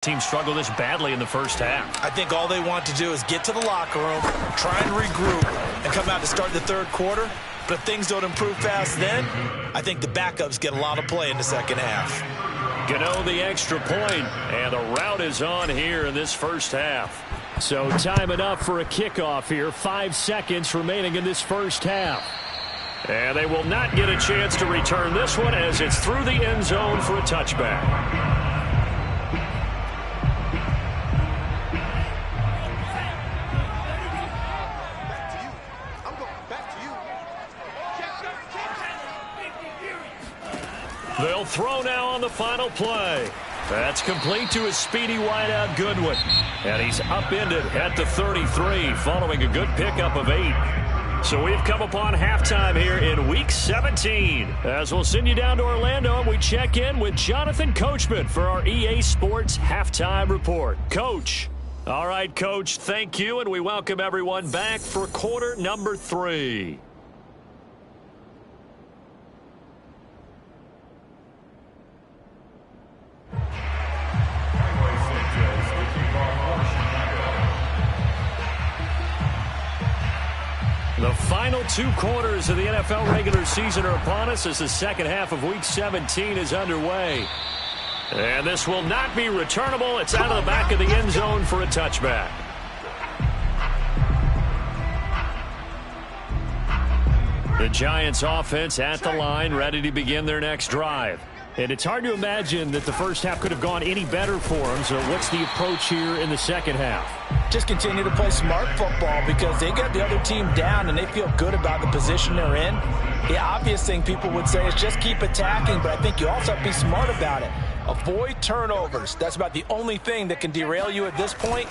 Team struggled this badly in the first half. I think all they want to do is get to the locker room, try and regroup, and come out to start the third quarter. But if things don't improve fast then, I think the backups get a lot of play in the second half. Gano the extra point, and the route is on here in this first half. So time enough for a kickoff here. 5 seconds remaining in this first half. And they will not get a chance to return this one as it's through the end zone for a touchback. They'll throw now on the final play. That's complete to his speedy wideout Goodwin. And he's upended at the 33 following a good pickup of 8. So we've come upon halftime here in Week 17. As we'll send you down to Orlando and we check in with Jonathan Coachman for our EA Sports Halftime Report. Coach. All right, Coach, thank you, and we welcome everyone back for quarter number 3. The final 2 quarters of the NFL regular season are upon us as the second half of Week 17 is underway. And this will not be returnable. It's out of the back of the end zone for a touchback. The Giants offense at the line, ready to begin their next drive. And it's hard to imagine that the first half could have gone any better for them. So what's the approach here in the second half? Just continue to play smart football because they got the other team down and they feel good about the position they're in. The obvious thing people would say is just keep attacking, but I think you also have to be smart about it. Avoid turnovers. That's about the only thing that can derail you at this point.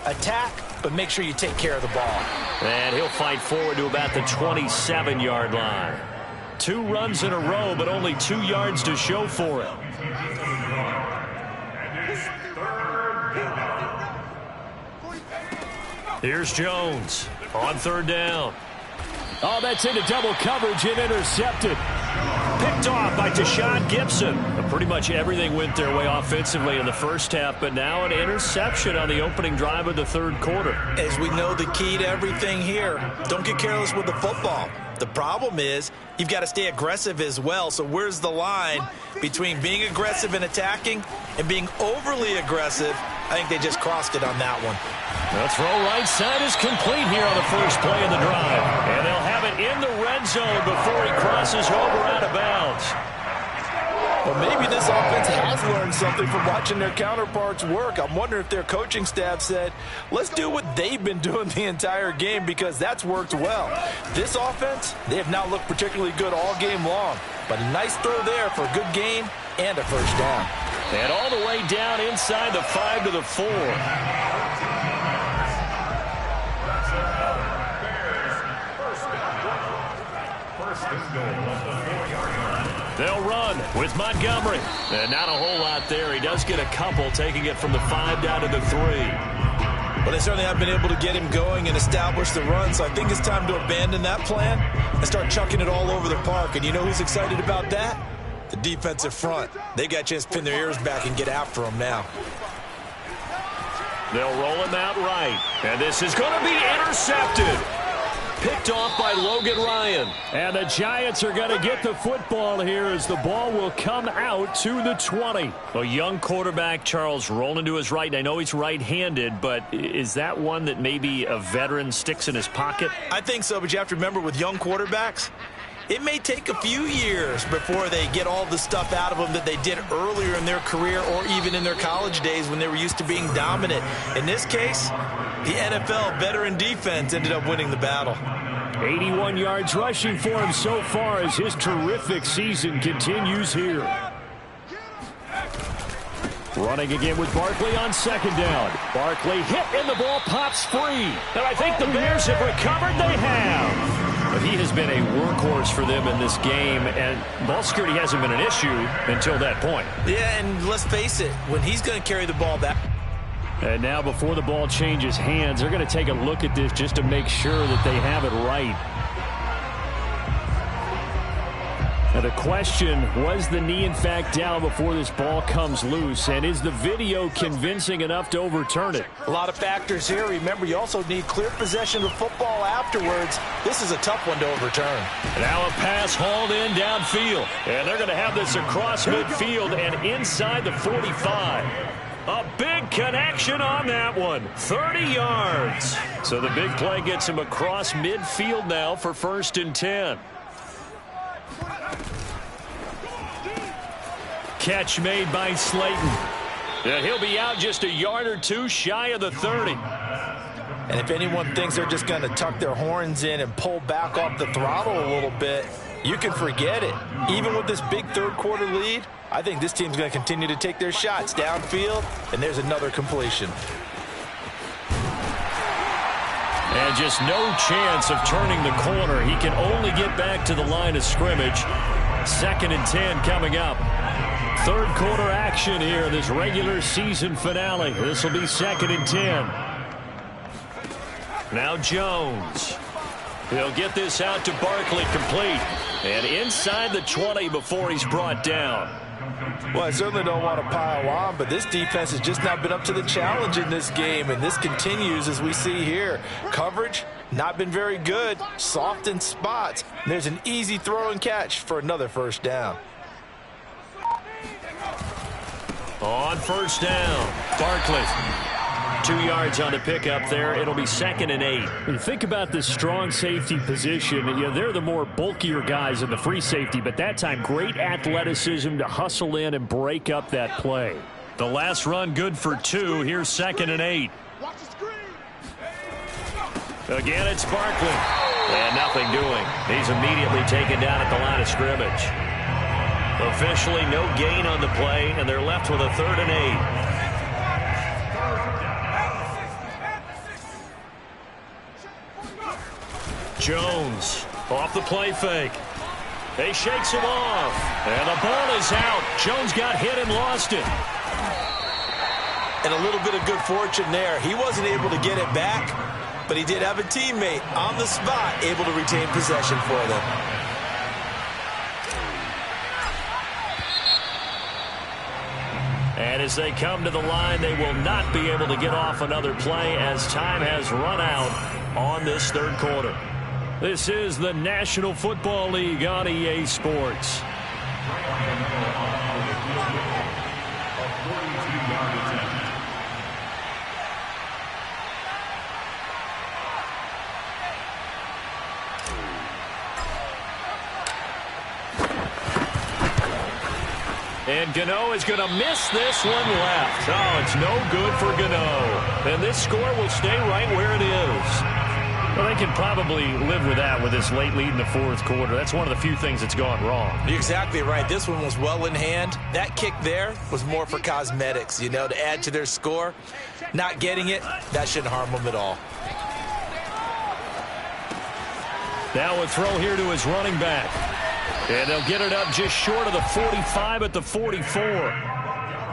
Attack, but make sure you take care of the ball. And he'll fight forward to about the 27-yard line. 2 runs in a row, but only 2 yards to show for it. Here's Jones on 3rd down. Oh, that's into double coverage and intercepted. Picked off by Deshaun Gibson. Pretty much everything went their way offensively in the first half, but now an interception on the opening drive of the third quarter. As we know, the key to everything here, don't get careless with the football. The problem is you've got to stay aggressive as well. So where's the line between being aggressive and attacking and being overly aggressive? I think they just crossed it on that one. The throw right side is complete here on the first play of the drive. And they'll have it in the red zone before he crosses over out of bounds. Well, maybe this offense has learned something from watching their counterparts work. I'm wondering if their coaching staff said, let's do what they've been doing the entire game because that's worked well. This offense, they have not looked particularly good all game long. But a nice throw there for a good gain and a first down. And all the way down inside the 5 to the 4. They'll run with Montgomery. And not a whole lot there. He does get a couple, taking it from the 5 down to the 3. Well, they certainly have been able to get him going and establish the run, so I think it's time to abandon that plan and start chucking it all over the park. And you know who's excited about that? The defensive front. They got a chance to pin their ears back and get after him now. They'll roll him out right. And this is going to be intercepted. Picked off by Logan Ryan. And the Giants are going to get the football here as the ball will come out to the 20. A young quarterback, Charles, rolling to his right. And I know he's right-handed, but is that one that maybe a veteran sticks in his pocket? I think so, but you have to remember with young quarterbacks, it may take a few years before they get all the stuff out of them that they did earlier in their career or even in their college days when they were used to being dominant. In this case, the NFL veteran defense ended up winning the battle. 81 yards rushing for him so far as his terrific season continues here. Running again with Barkley on 2nd down. Barkley hit and the ball pops free. And I think the Bears have recovered. They have. But he has been a workhorse for them in this game, and ball security hasn't been an issue until that point. Yeah, and let's face it, when he's going to carry the ball back. And now before the ball changes hands, they're going to take a look at this just to make sure that they have it right. The question, was the knee in fact down before this ball comes loose, and is the video convincing enough to overturn it? A lot of factors here. Remember, you also need clear possession of football afterwards. This is a tough one to overturn. Now a pass hauled in downfield, and they're going to have this across midfield and inside the 45. A big connection on that one, 30 yards. So the big play gets him across midfield now for 1st and 10. Catch made by Slayton. And he'll be out just a yard or two shy of the 30. And if anyone thinks they're just going to tuck their horns in and pull back off the throttle a little bit, you can forget it. Even with this big third-quarter lead, I think this team's going to continue to take their shots downfield, and there's another completion. And just no chance of turning the corner. He can only get back to the line of scrimmage. 2nd and 10 coming up. Third quarter action here, this regular season finale. This will be 2nd and 10. Now Jones. He'll get this out to Barkley, complete. And inside the 20 before he's brought down. Well, I certainly don't want to pile on, but this defense has just not been up to the challenge in this game, and this continues as we see here. Coverage, not been very good, soft in spots. There's an easy throw and catch for another first down. On first down, Barkley. 2 yards on the pickup there. It'll be 2nd and 8. When you think about this strong safety position, they're the more bulkier guys in the free safety, but that time great athleticism to hustle in and break up that play. The last run good for 2. Here's 2nd and 8. Again, it's Barkley. And nothing doing. He's immediately taken down at the line of scrimmage. Officially no gain on the play, and they're left with a 3rd and 8. Jones off the play fake. He shakes him off, and the ball is out. Jones got hit and lost it. And a little bit of good fortune there. He wasn't able to get it back, but he did have a teammate on the spot able to retain possession for them. And as they come to the line, they will not be able to get off another play as time has run out on this third quarter. This is the National Football League on EA Sports. And Gano is going to miss this one left. Oh, it's no good for Gano. And this score will stay right where it is. Well, they can probably live with that with this late lead in the fourth quarter. That's one of the few things that's gone wrong. You're exactly right. This one was well in hand. That kick there was more for cosmetics, to add to their score. Not getting it, that shouldn't harm them at all. Now a throw here to his running back. And they'll get it up just short of the 45 at the 44.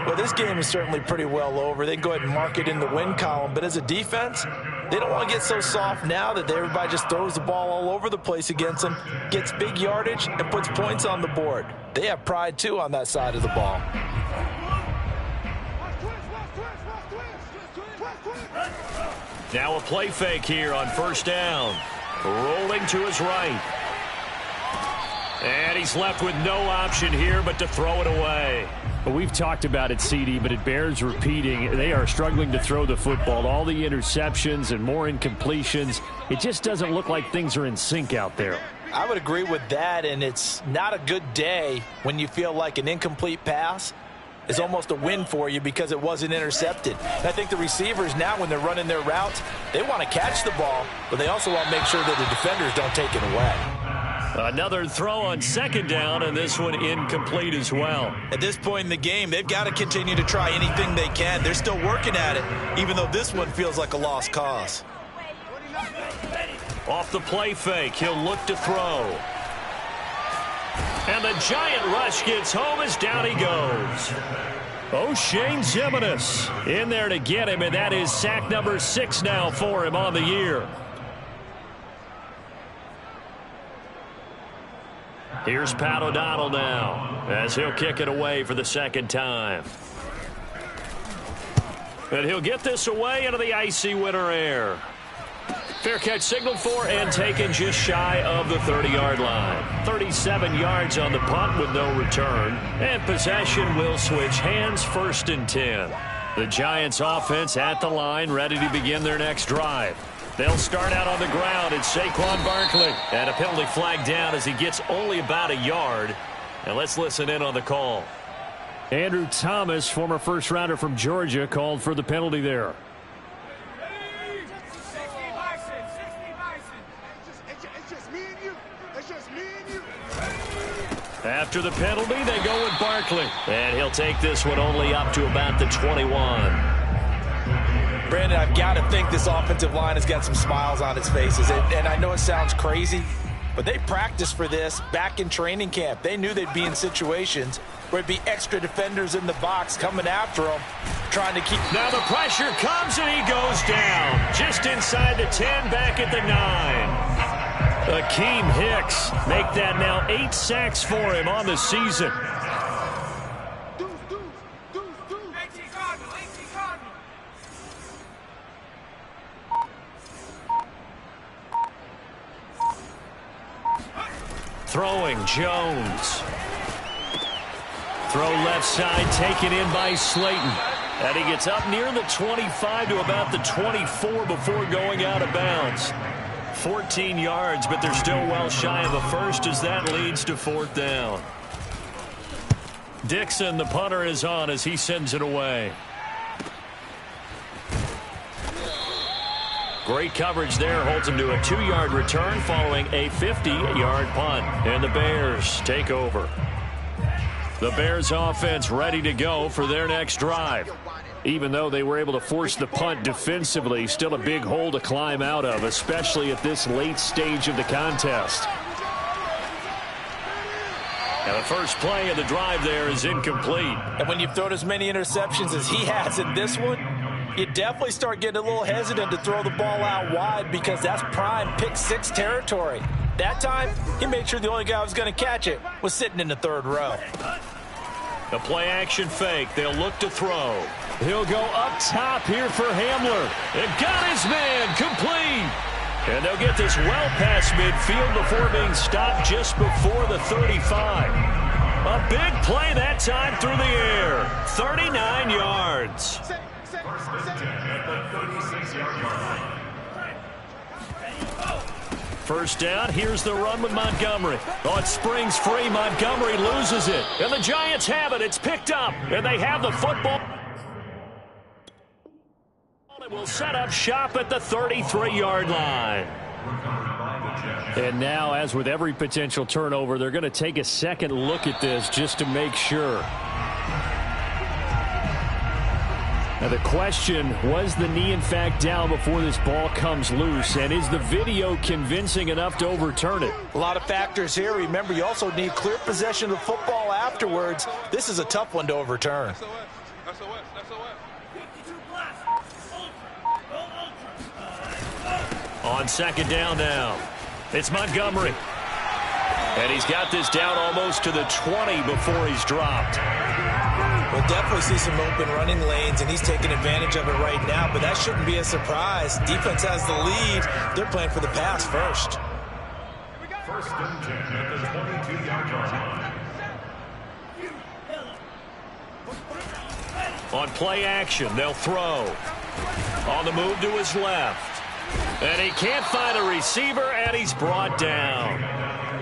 Well, this game is certainly pretty well over. They can go ahead and mark it in the win column. But as a defense, they don't want to get so soft now that everybody just throws the ball all over the place against them, gets big yardage, and puts points on the board. They have pride, too, on that side of the ball. Now a play fake here on first down. Rolling to his right. And he's left with no option here but to throw it away. Well, we've talked about it, CD, but it bears repeating. They are struggling to throw the football. All the interceptions and more incompletions. It just doesn't look like things are in sync out there. I would agree with that, and it's not a good day when you feel like an incomplete pass is almost a win for you because it wasn't intercepted. And I think the receivers now, when they're running their routes, they want to catch the ball, but they also want to make sure that the defenders don't take it away. Another throw on second down, and this one incomplete as well. At this point in the game, they've got to continue to try anything they can. They're still working at it, even though this one feels like a lost cause. Off the play fake, he'll look to throw. And the giant rush gets home as down he goes. O'Shane Ximines in there to get him, and that is sack number 6 now for him on the year. Here's Pat O'Donnell now as he'll kick it away for the second time. And he'll get this away into the icy winter air. Fair catch signaled for and taken just shy of the 30-yard line. 37 yards on the punt with no return. And possession will switch hands, 1st and 10. The Giants offense at the line, ready to begin their next drive. They'll start out on the ground. It's Saquon Barkley. And a penalty flag down as he gets only about a yard. And let's listen in on the call. Andrew Thomas, former first-rounder from Georgia, called for the penalty there. After the penalty, they go with Barkley. And he'll take this one only up to about the 21. Brandon, I've got to think this offensive line has got some smiles on its faces. And I know it sounds crazy, but they practiced for this back in training camp. They knew they'd be in situations where it'd be extra defenders in the box coming after them, trying to keep... Now the pressure comes and he goes down. Just inside the 10, back at the 9. Akeem Hicks make that now 8 sacks for him on the season. Throwing Jones. Throw left side, taken in by Slayton. And he gets up near the 25 to about the 24 before going out of bounds. 14 yards, but they're still well shy of a first as that leads to 4th down. Dixon, the punter, is on as he sends it away. Great coverage there, holds him to a 2-yard return following a 50-yard punt. And the Bears take over. The Bears offense ready to go for their next drive. Even though they were able to force the punt defensively, still a big hole to climb out of, especially at this late stage of the contest. And the first play of the drive there is incomplete. And when you've thrown as many interceptions as he has in this one, you definitely start getting a little hesitant to throw the ball out wide because that's prime pick 6 territory. That time, he made sure the only guy who was going to catch it was sitting in the 3rd row. The play-action fake. They'll look to throw. He'll go up top here for Hamler. And got his man complete. And they'll get this well past midfield before being stopped just before the 35. A big play that time through the air. 39 yards. First down, here's the run with Montgomery. Oh, it springs free. Montgomery loses it. And the Giants have it. It's picked up. And they have the football. It will set up shop at the 33-yard line. And now, as with every potential turnover, they're going to take a second look at this just to make sure. Now the question, was the knee in fact down before this ball comes loose? And is the video convincing enough to overturn it? A lot of factors here. Remember, you also need clear possession of the football afterwards. This is a tough one to overturn. On second down now, it's Montgomery. And he's got this down almost to the 20 before he's dropped. We'll definitely see some open running lanes, and he's taking advantage of it right now, but that shouldn't be a surprise. Defense has the lead. They're playing for the pass first. First and 10 at the 22-yard line. On play action, they'll throw. On the move to his left. And he can't find a receiver, and he's brought down.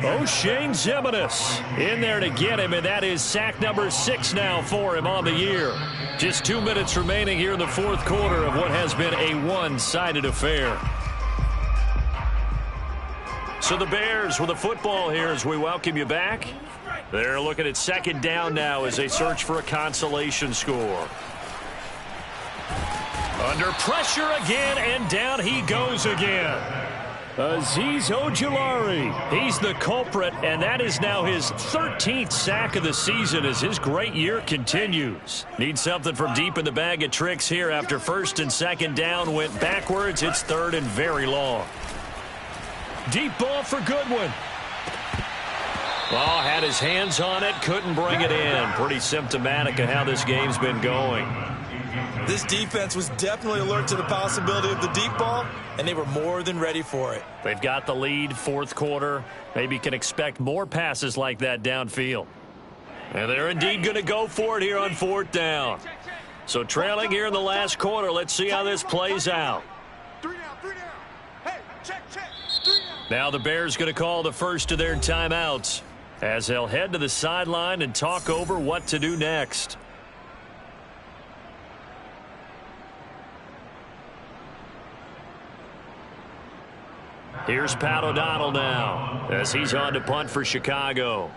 O'Shane Ximines in there to get him, and that is sack number 6 now for him on the year. Just 2 minutes remaining here in the 4th quarter of what has been a one-sided affair. So the Bears with the football here as we welcome you back. They're looking at second down now as they search for a consolation score. Under pressure again, and down he goes again. Azeez Ojulari, he's the culprit, and that is now his 13th sack of the season as his great year continues. Needs something from deep in the bag of tricks here after first and second down went backwards. It's 3rd and very long. Deep ball for Goodwin. Oh, had his hands on it, couldn't bring it in. Pretty symptomatic of how this game's been going. This defense was definitely alert to the possibility of the deep ball, and they were more than ready for it. They've got the lead, fourth quarter. Maybe can expect more passes like that downfield. And they're indeed going to go for it here on fourth down. So trailing here in the last quarter. Let's see how this plays out. Now the Bears going to call the first of their timeouts as they'll head to the sideline and talk over what to do next. Here's Pat O'Donnell now as he's on to punt for Chicago.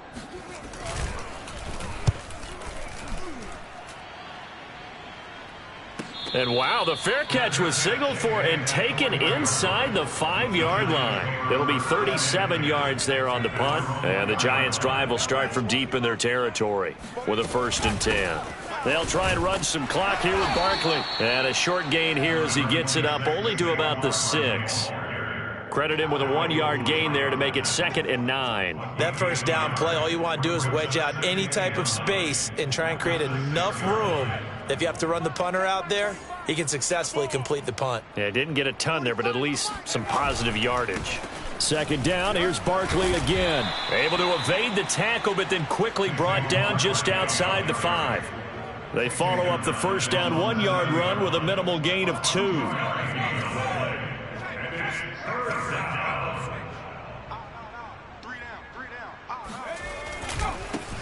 And wow, the fair catch was signaled for and taken inside the 5-yard line. It'll be 37 yards there on the punt. And the Giants' drive will start from deep in their territory with a 1st and 10. They'll try and run some clock here with Barkley. And a short gain here as he gets it up only to about the 6. Credit him with a 1-yard gain there to make it 2nd and 9. That first down play, all you want to do is wedge out any type of space and try and create enough room that if you have to run the punter out there, he can successfully complete the punt. Yeah, didn't get a ton there, but at least some positive yardage. 2nd down, here's Barkley again. Able to evade the tackle, but then quickly brought down just outside the 5. They follow up the first down 1-yard run with a minimal gain of 2.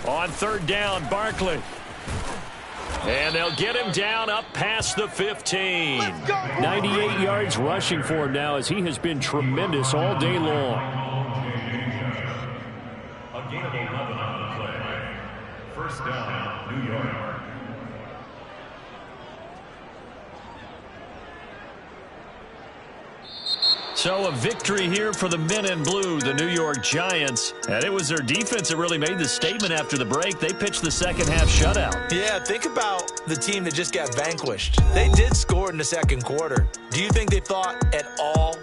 On 3rd down, Barkley. And they'll get him down up past the 15. 98 yards rushing for him now as he has been tremendous all day long. A gain of 11 on the play. 1st down, New York. So a victory here for the men in blue, the New York Giants. And it was their defense that really made the statement after the break. They pitched the second half shutout. Yeah, think about the team that just got vanquished. They did score in the 2nd quarter. Do you think they thought at all